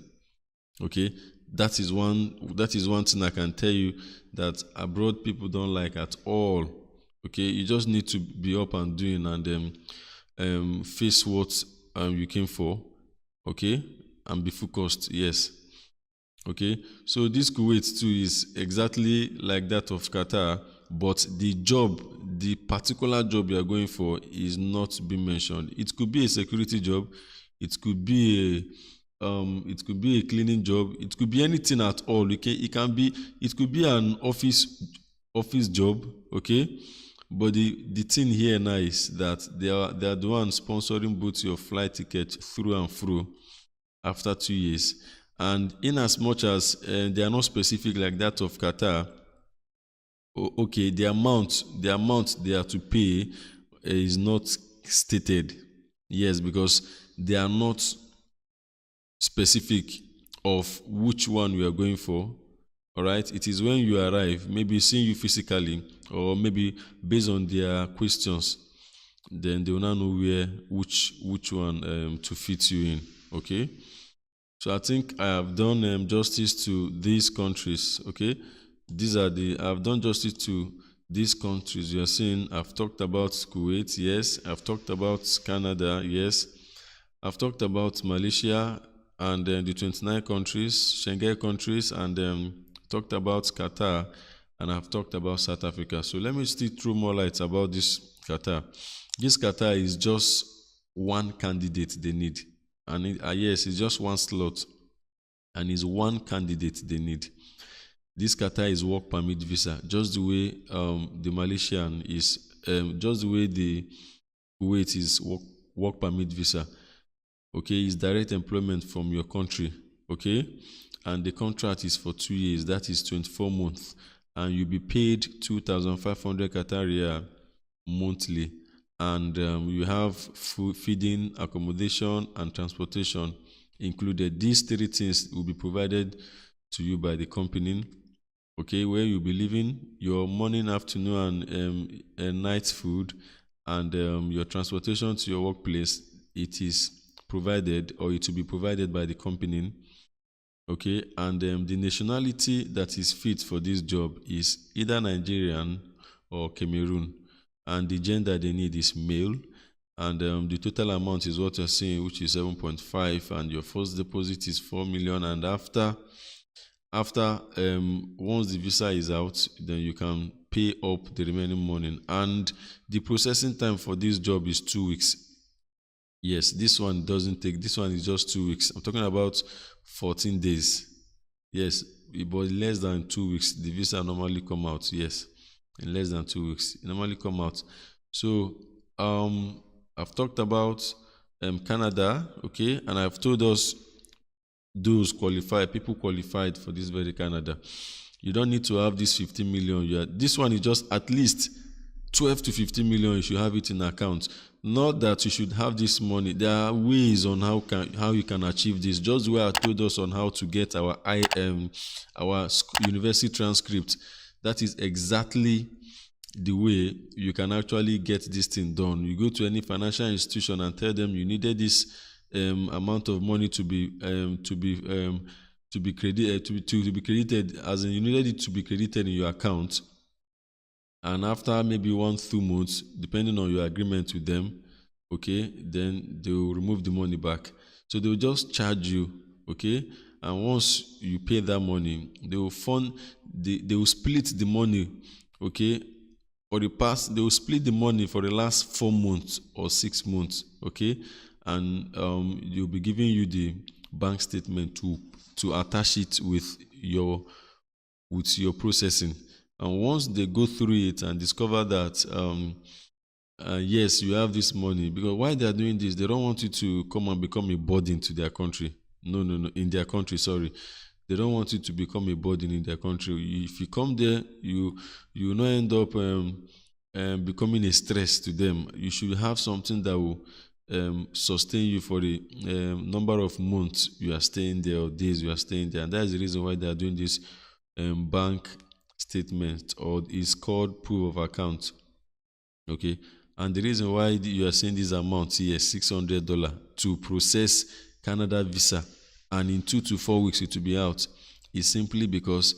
Okay, that is one thing I can tell you that abroad people don't like at all. Okay, you just need to be up and doing and face what you came for. Okay, and be focused. Yes. Okay, so this Kuwait too is exactly like that of Qatar, but the particular job you are going for is not being mentioned. It could be a security job, it could be a cleaning job, it could be anything at all. Okay, it could be an office job. Okay, but the thing here now is that they are the ones sponsoring both your flight ticket through and through after 2 years. And in as much as they are not specific like that of Qatar, okay, the amount they are to pay is not stated. Yes, because they are not specific of which one we are going for. All right, it is when you arrive, maybe seeing you physically, or maybe based on their questions, then they will now know which one to fit you in. Okay, so I think I have done justice to these countries. Okay, I've done justice to these countries. You are seeing, I've talked about Kuwait, yes. I've talked about Canada, yes. I've talked about Malaysia and the 29 countries, Schengen countries, and talked about Qatar, and I've talked about South Africa. So let me still throw more light about this Qatar. This Qatar is just one candidate they need. And yes, it's just one slot, and it's one candidate they need. This Qatar is work permit visa, just the way the Malaysian is, just the way the Kuwait is work permit visa. Okay, it's direct employment from your country. Okay, and the contract is for 2 years. That is 24 months, and you'll be paid 2,500 Qatar riyal monthly. And you have food, feeding, accommodation, and transportation included. These three things will be provided to you by the company. Okay, where you'll be living, your morning, afternoon, and night food, and your transportation to your workplace. It is provided, or it will be provided by the company. Okay, and the nationality that is fit for this job is either Nigerian or Cameroon, and the gender they need is male. And the total amount is what you're seeing, which is 7.5, and your first deposit is 4 million. And after once the visa is out, then you can pay up the remaining money. And the processing time for this job is 2 weeks. Yes, this one doesn't take, this one is just 2 weeks. I'm talking about 14 days. Yes, but less than 2 weeks, the visa normally come out. Yes, in less than 2 weeks, it normally come out. So I've talked about Canada, okay, and I've told us those people qualified for this very Canada. You don't need to have this 15 million. This one is just at least 12 to 15 million. You should have it in account. Not that you should have this money. There are ways on how you can achieve this. Just the way I told us on how to get our university transcript. That is exactly the way you can actually get this thing done. You go to any financial institution and tell them you needed this amount of money to be credited, as in you needed it to be credited in your account. And after maybe 1-2 months, depending on your agreement with them, okay, then they will remove the money back. So they will just charge you, okay, and once you pay that money, they will split the money, okay. They will split the money for the last 4 months or 6 months, okay, and they'll be giving you the bank statement to attach it with your processing. And once they go through it and discover that yes, you have this money, because why they are doing this, they don't want you to come and become a burden to their country. No, in their country, sorry. They don't want you to become a burden in their country. If you come there, you will not end up becoming a stress to them. You should have something that will sustain you for the number of months you are staying there, or days you are staying there. And that is the reason why they are doing this bank statement, or is called proof of account. Okay, and the reason why you are seeing this amount here, $600 to process Canada visa, and in 2 to 4 weeks it will be out, is simply because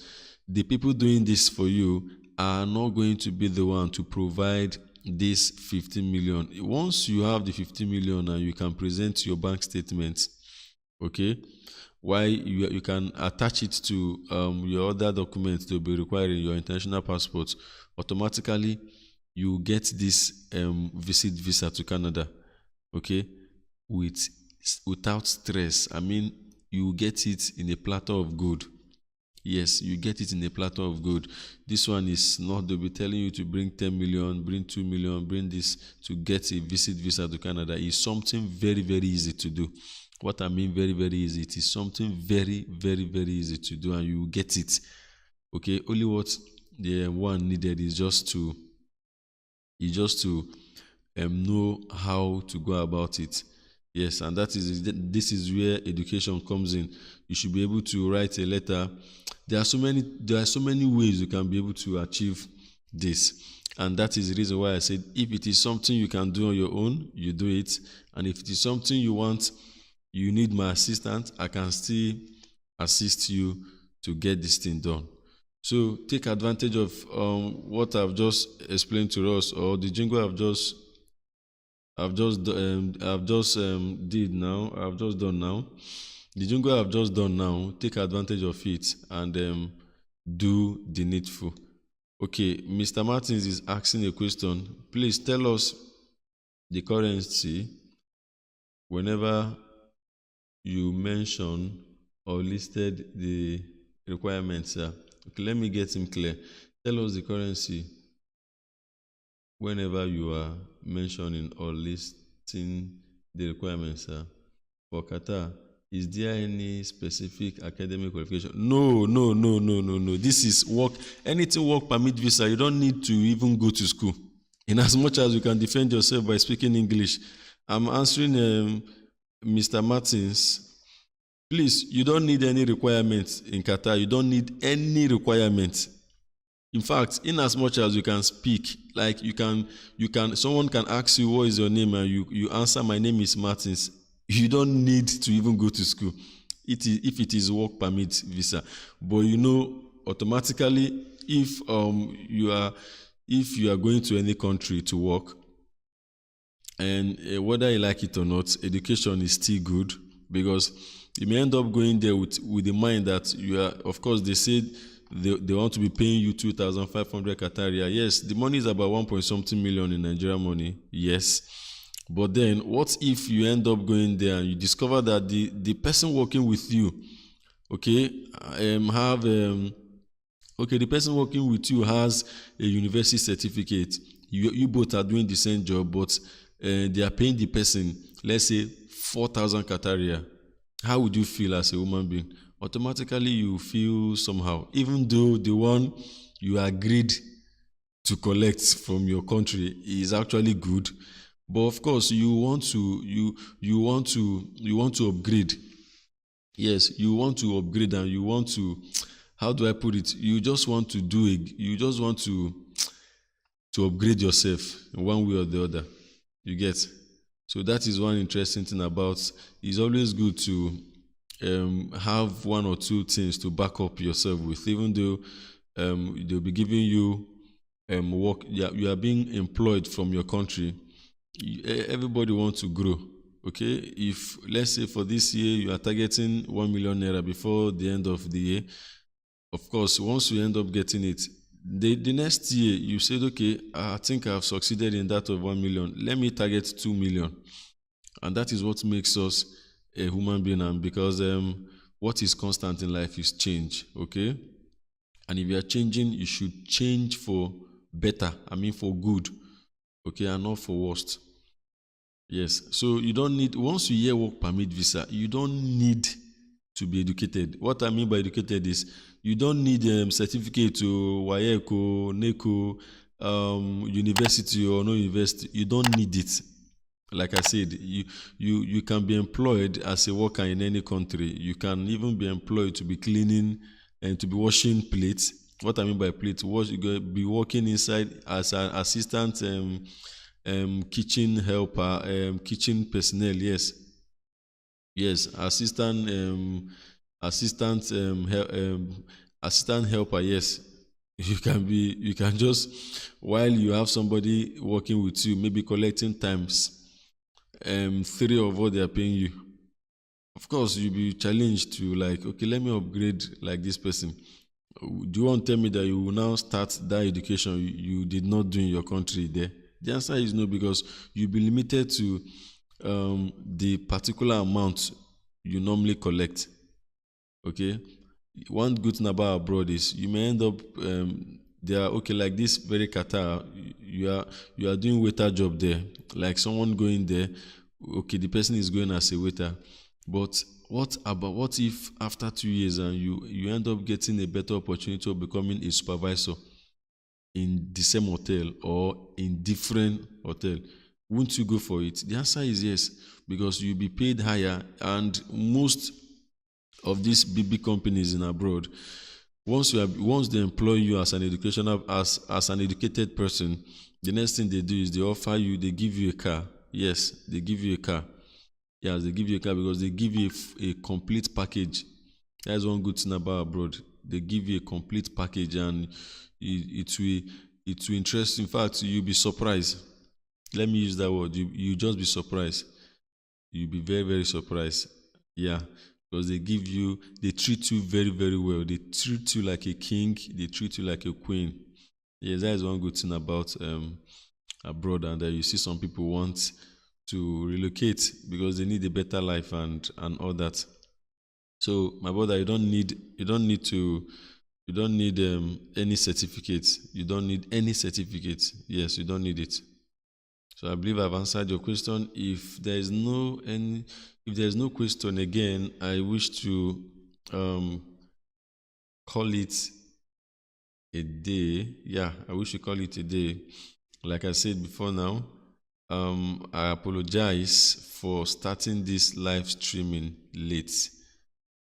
the people doing this for you are not going to be the one to provide this 15 million. Once you have the 15 million and you can present your bank statement, Okay, why you can attach it to your other documents to be required in your international passport. Automatically you get this visit visa to Canada, okay, with without stress. I mean, you get it in a platter of gold. Yes, you get it in a platter of gold. This one is not, they'll be telling you to bring 10 million, bring 2 million, bring this to get a visit visa to Canada. It's something very, very easy to do. What I mean very, very easy, it is something very, very, very easy to do, and you get it. Okay, only what the one needed is just to know how to go about it. Yes, and this is where education comes in. You should be able to write a letter. There are so many ways you can be able to achieve this, and that is the reason why I said, if it is something you can do on your own, you do it. And if it is something you need my assistance, I can still assist you to get this thing done. So take advantage of what I've just explained to us, or the jingle I've just did now. I've just done now. The jingle I've just done now. Take advantage of it and do the needful. Okay, Mr. Martins is asking a question. Please tell us the currency whenever you mention or listed the requirements, sir. Okay, let me get him clear. Tell us the currency whenever you are mentioning or listing the requirements, sir. For Qatar, is there any specific academic qualification? No, no, no, no, no, no. This is work. Anything work permit visa, you don't need to even go to school. In as much as you can defend yourself by speaking English. I'm answering Mr. Martins. Please, you don't need any requirements in Qatar. You don't need any requirements. In fact, in as much as you can speak, like someone can ask you, what is your name? And you answer, my name is Martins. You don't need to even go to school. If it is work permit visa. But automatically, if you are going to any country to work, and whether you like it or not, education is still good, because you may end up going there with the mind that you are, of course, they said they want to be paying you 2,500 Qataria. Yes, the money is about 1 point something million in Nigerian money. Yes. But then what if you end up going there and you discover that the person working with you, okay, the person working with you has a university certificate. You both are doing the same job, but they are paying the person, let's say, 4,000 Qataria. How would you feel as a human being? Automatically you feel somehow, even though the one you agreed to collect from your country is actually good. But of course, you want to upgrade. Yes, you want to upgrade, and you want to, how do I put it? You just want to upgrade yourself in one way or the other. You get? So that is one interesting thing about. It's always good to have one or two things to back up yourself with, even though they'll be giving you work. You are being employed from your country. Everybody wants to grow. Okay, if let's say for this year you are targeting 1 million naira before the end of the year, of course, once you end up getting it, the next year you said, okay, I think I've succeeded in that of 1 million. Let me target 2 million, and that is what makes us a human being. And because what is constant in life is change. Okay, and if you are changing, you should change for better. I mean, for good. Okay, and not for worst. Yes, so you don't need, once you hear work permit visa, you don't need to be educated. What I mean by educated is you don't need certificate to WAEC, NECO, university or no university. You don't need it. Like I said, you can be employed as a worker in any country. You can even be employed to be cleaning and to be washing plates. What I mean by plates, you be working inside as an assistant kitchen helper, kitchen personnel. Yes, assistant assistant helper. Yes, you can just, while you have somebody working with you, maybe collecting times 3 of what they are paying you. of course you'll be challenged to like, okay, let me upgrade like this person. Do you want to tell me that you will now start that education you did not do in your country there? The answer is no, because you'll be limited to the particular amount you normally collect. Okay, one good thing about abroad is you may end up they are okay, like this very Qatar. You are doing waiter job there, like someone going there. Okay, the person is going as a waiter, but what if after 2 years and you end up getting a better opportunity of becoming a supervisor in the same hotel or in different hotel? Won't you go for it? The answer is yes, because you'll be paid higher, and most of these big companies in abroad, once they employ you as an educational as an educated person, the next thing they do is they give you a car. Yes, they give you a car. Yes, they give you a car because they give you a complete package. That's one good thing about abroad. They give you a complete package, and it will interest you. In fact, you'll be surprised. Let me use that word. You just be surprised. You'll be very, very surprised. Yeah, because they treat you very, very well. They treat you like a king. They treat you like a queen. Yes, that is one good thing about abroad, and you see some people want to relocate because they need a better life and all that. So, my brother, you don't need any certificates. You don't need any certificates. Yes, you don't need it. So I believe I've answered your question. If there is no question again, I wish to um, call it a day. Yeah, I wish to call it a day. Like I said before now, I apologize for starting this live streaming late.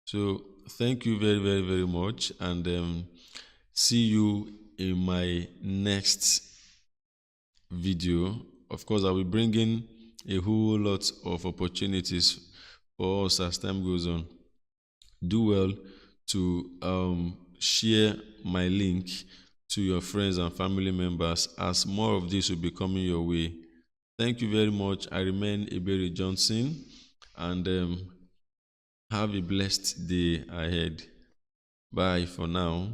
So thank you very, very, very much, and see you in my next video. Of course, I'll be bringing a whole lot of opportunities for us as time goes on. Do well to share my link to your friends and family members, as more of this will be coming your way. Thank you very much. I remain Ebere Johnson, and have a blessed day ahead. Bye for now.